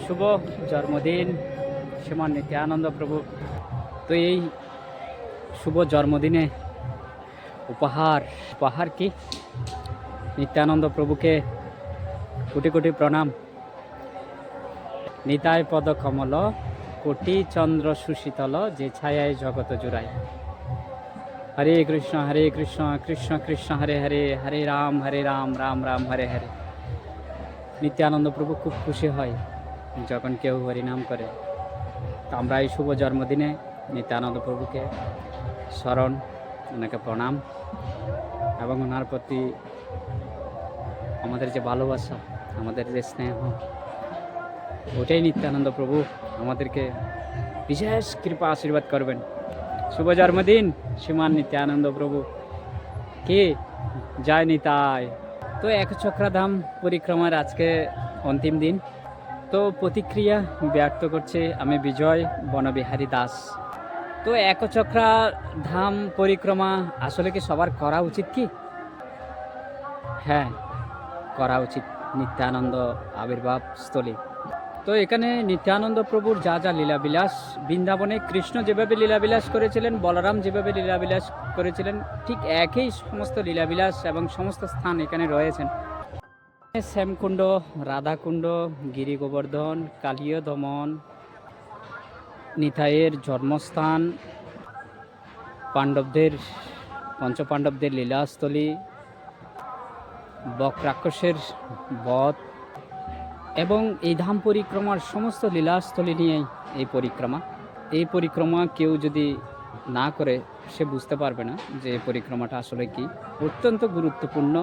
শুভ জন্মদিন শ্রীমান নিত্যানন্দ প্রভু। তো এই শুভ জন্মদিনে উপহার কি নিত্যানন্দ প্রভুকে কোটি কোটি প্রণাম। নিতাই পদ কমল কোটি চন্দ্র সুশীতল, যে ছায়ায় জগত জুড়াই। হরে কৃষ্ণ কৃষ্ণ কৃষ্ণ হরে হরে, হরে রাম রাম রাম হরে হরে। নিত্যানন্দ প্রভু খুব খুশি হয় যখন কেউ হরিনাম করে। তো আমরা এই শুভ জন্মদিনে নিত্যানন্দ প্রভুকে স্মরণ, ওনাকে প্রণাম এবং ওনার প্রতি আমাদের যে ভালোবাসা, আমাদের যে স্নেহ, ওটাই নিত্যানন্দ প্রভু আমাদেরকে বিশেষ কৃপা আশীর্বাদ করবেন। শুভ জন্মদিন শ্রীমান নিত্যানন্দ প্রভু কে জয় নিতাই। তো একচক্রাধাম পরিক্রমার আজকে অন্তিম দিন। তো প্রতিক্রিয়া ব্যক্ত করছে আমি বিজয় বনবিহারী দাস। তো একচক্রাধাম পরিক্রমা আসলে কি সবার করা উচিত কি? হ্যাঁ, করা উচিত। নিত্যানন্দ আবির্ভাব স্থলী। তো এখানে নিত্যানন্দ প্রভুর যা যা লীলাবিলাস, বৃন্দাবনে কৃষ্ণ যেভাবে লীলাবিলাস করেছিলেন, বলরাম যেভাবে লীলাবিলাস করেছিলেন, ঠিক একই সমস্ত লীলাবিলাস এবং সমস্ত স্থান এখানে রয়েছেন। শ্যামকুণ্ড, রাধাকুণ্ড, গিরি গোবর্ধন, কালীয় দমন, নিতাইয়ের জন্মস্থান, পঞ্চপাণ্ডবদের লীলাস্থলী, বক্রাক্ষসের বধ এবং এই ধাম পরিক্রমার সমস্ত লীলাস্থলী নিয়েই এই পরিক্রমা কেউ যদি না করে সে বুঝতে পারবে না যে এই পরিক্রমাটা আসলে কি। অত্যন্ত গুরুত্বপূর্ণ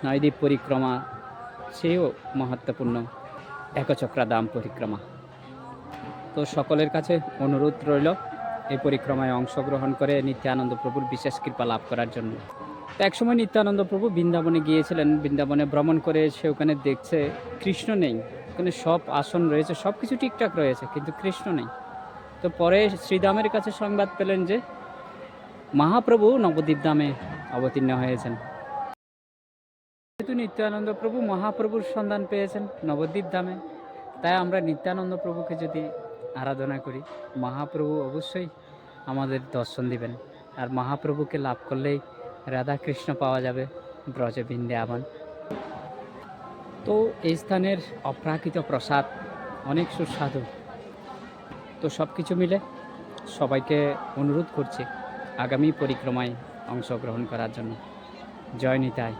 নয়দ্বীপ পরিক্রমা, সেও মহত্বপূর্ণ একচক্রাধাম পরিক্রমা। তো সকলের কাছে অনুরোধ রইল এই পরিক্রমায় অংশগ্রহণ করে নিত্যানন্দ প্রভুর বিশেষ কৃপা লাভ করার জন্য। তো একসময় নিত্যানন্দ প্রভু বৃন্দাবনে গিয়েছিলেন। বৃন্দাবনে ভ্রমণ করে সে ওখানে দেখছে কৃষ্ণ নেই। ওখানে সব আসন রয়েছে, সব কিছু ঠিকঠাক রয়েছে, কিন্তু কৃষ্ণ নেই। তো পরে শ্রীধামের কাছে সংবাদ পেলেন যে মহাপ্রভু নবদ্বীপ ধামে অবতীর্ণ হয়েছেন। যেহেতু নিত্যানন্দ প্রভু মহাপ্রভুর সন্ধান পেয়েছেন নবদ্বীপ ধামে, তাই আমরা নিত্যানন্দ প্রভুকে যদি আরাধনা করি, মহাপ্রভু অবশ্যই আমাদের দর্শন দিবেন। আর মহাপ্রভুকে লাভ করলেই রাধাকৃষ্ণ পাওয়া যাবে ব্রজে বৃন্দাবন। তো এই স্থানের অপ্রাকৃত প্রসাদ অনেক সুস্বাদু। তো সব কিছু মিলে সবাইকে অনুরোধ করছি আগামী পরিক্রমায় অংশগ্রহণ করার জন্য। জয় নিতাই।